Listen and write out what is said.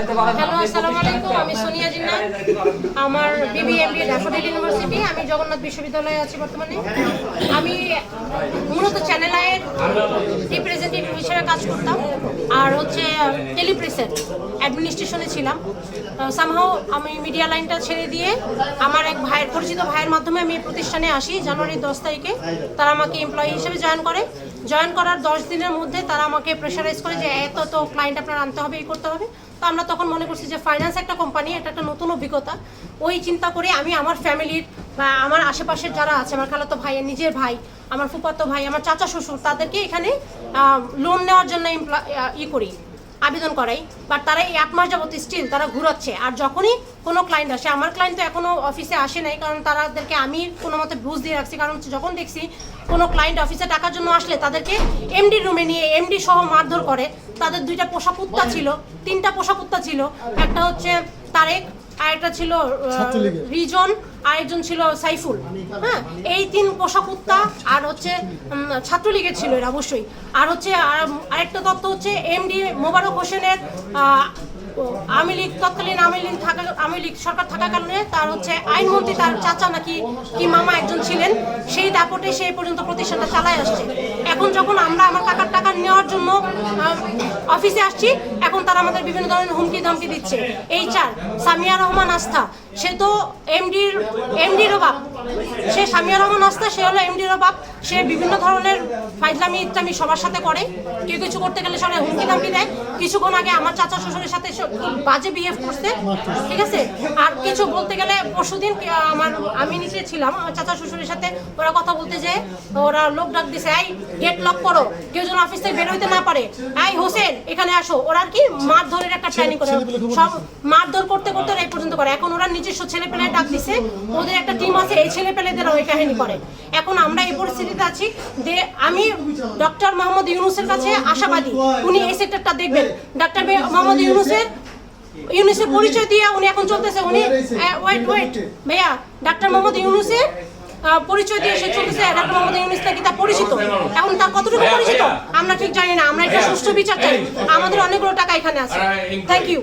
Hello, আসসালামু আলাইকুম। আমি সোনিয়া জিন্নাহ। আমার BBA ড্যাফোডিল ইউনিভার্সিটি। আমি জগন্নাথ বিশ্ববিদ্যালয়ে আছি বর্তমানে। আমি মূলত চ্যানেল আইয়ের রিপ্রেজেন্টেটিভ হিসেবে কাজ করতাম, আর হচ্ছে টেলিপ্রেসের অ্যাডমিনিস্ট্রেশনে ছিলাম। সামহাও আমি মিডিয়া লাইনটা ছেড়ে দিয়ে আমার এক পরিচিত ভাইয়ের মাধ্যমে আমি প্রতিষ্ঠানে আসি জানুয়ারির 10 তারিখে। তারা আমাকে এমপ্লয়ি হিসেবে জয়েন করার 10 দিনের মধ্যে তারা আমাকে প্রেশারাইজ করে যে এত ক্লায়েন্ট আপনার আনতে হবে, এই করতে হবে। তো আমরা তখন মনে করছি যে ফাইন্যান্স একটা কোম্পানি, এটা একটা নতুন অভিজ্ঞতা। ওই চিন্তা করে আমি আমার ফ্যামিলির বা আমার আশেপাশের যারা আছে, আমার খালাতো ভাই, নিজের ভাই, আমার ফুফাতো ভাই, আমার চাচা শ্বশুর, তাদেরকে এখানে লোন নেওয়ার জন্য আবেদন করাই। বাট তারা এই 8 মাস যাবত স্টিল তারা ঘুরাচ্ছে। আর যখনই কোনো ক্লায়েন্ট আসে, আমার ক্লায়েন্ট তো এখনও অফিসে আসে নাই, কারণ তাদেরকে আমি কোনো মতে বুঝ দিয়ে রাখছি। কারণ যখন দেখছি কোনো ক্লায়েন্ট অফিসে টাকার জন্য আসলে তাদেরকে এমডি রুমে নিয়ে এমডি সহ মারধর করে। তাদের 2টা পোষা কুত্তা ছিল, 3টা পোষা কুত্তা ছিল। একটা হচ্ছে তারেক, আরেকটা ছিল রিজন, আরেকজন ছিল সাইফুল। হ্যাঁ, এই 3 পোষা কুত্তা। আর হচ্ছে ছাত্রলীগের ছিল এরা অবশ্যই। আর হচ্ছে আরেকটা তথ্য হচ্ছে এমডি মোবারক হোসেনের তৎকালীন আওয়ামী লীগ সরকার থাকার কারণে তার হচ্ছে আইনমন্ত্রী, তার চাচা নাকি কি মামা একজন ছিলেন, সেই দাপটে সে পর্যন্ত প্রতিষ্ঠানটা চালায় আসছে। এখন যখন আমরা আমার কাকার টাকা নেওয়ার জন্য অফিসে আসছি, এখন তারা আমাদের বিভিন্ন ধরনের হুমকি ধমকি দিচ্ছে। সামিয়া রহমান আস্থা, সে তো এমডির বাপ। সে সামিয়া রহমান আস্থা, সে হলো এমডির বাপ। সে বিভিন্ন ধরনের ফাইজলামি ইত্যাদি সবার সাথে করে। কেউ কিছু করতে গেলে সবাই হুমকি ধামকি দেয়। কিছুক্ষণ আগে আমার চাচা শ্বশুরের সাথে বাজে বিহেভ করছে, ঠিক আছে। আর কিছু বলতে গেলে পরশুদিন আমি নিচে ছিলাম, আমার চাচা শ্বশুরের সাথে ওরা কথা বলতে যেয়ে ওরা লোক ডাক দিছে, এই গেট লক করো, কেউ যেন অফিস থেকে বের হইতে না পারে। এই হোসেন এখানে আসো। ওরা আর কি মারধরের একটা ট্রেনিং করে, সব মারধর করতে করতে এই পর্যন্ত করে। এখন ওরা নিজস্ব ছেলেপেলে ডাক দিছে, ওদের একটা টিম আছে, এই ছেলেপেলেদের ওই কাহিনী করে। এখন আমরা এই পরিস্থিতিতে আছি যে আমি ডক্টর মোহাম্মদ ইউনূসের কাছে আশাবাদী, উনি এই সেক্টরটা দেখবেন। ডক্টর মোহাম্মদ ইউনূসের পরিচয় দিয়ে উনি এখন চলতেছে। উনি ওয়েট ভাইয়া, ডক্টর মোহাম্মদ ইউনূসের পরিচয় দিয়ে সে চলতেছে। ডক্টর মোহাম্মদ ইউনূস নাকি তা পরিচিত। এখন তার কতটুকু পরিচিত আমরা ঠিক জানি না। আমরা একটা সুষ্ঠু বিচার চাই। আমাদের অনেকগুলো টাকা এখানে আছে। Thank you.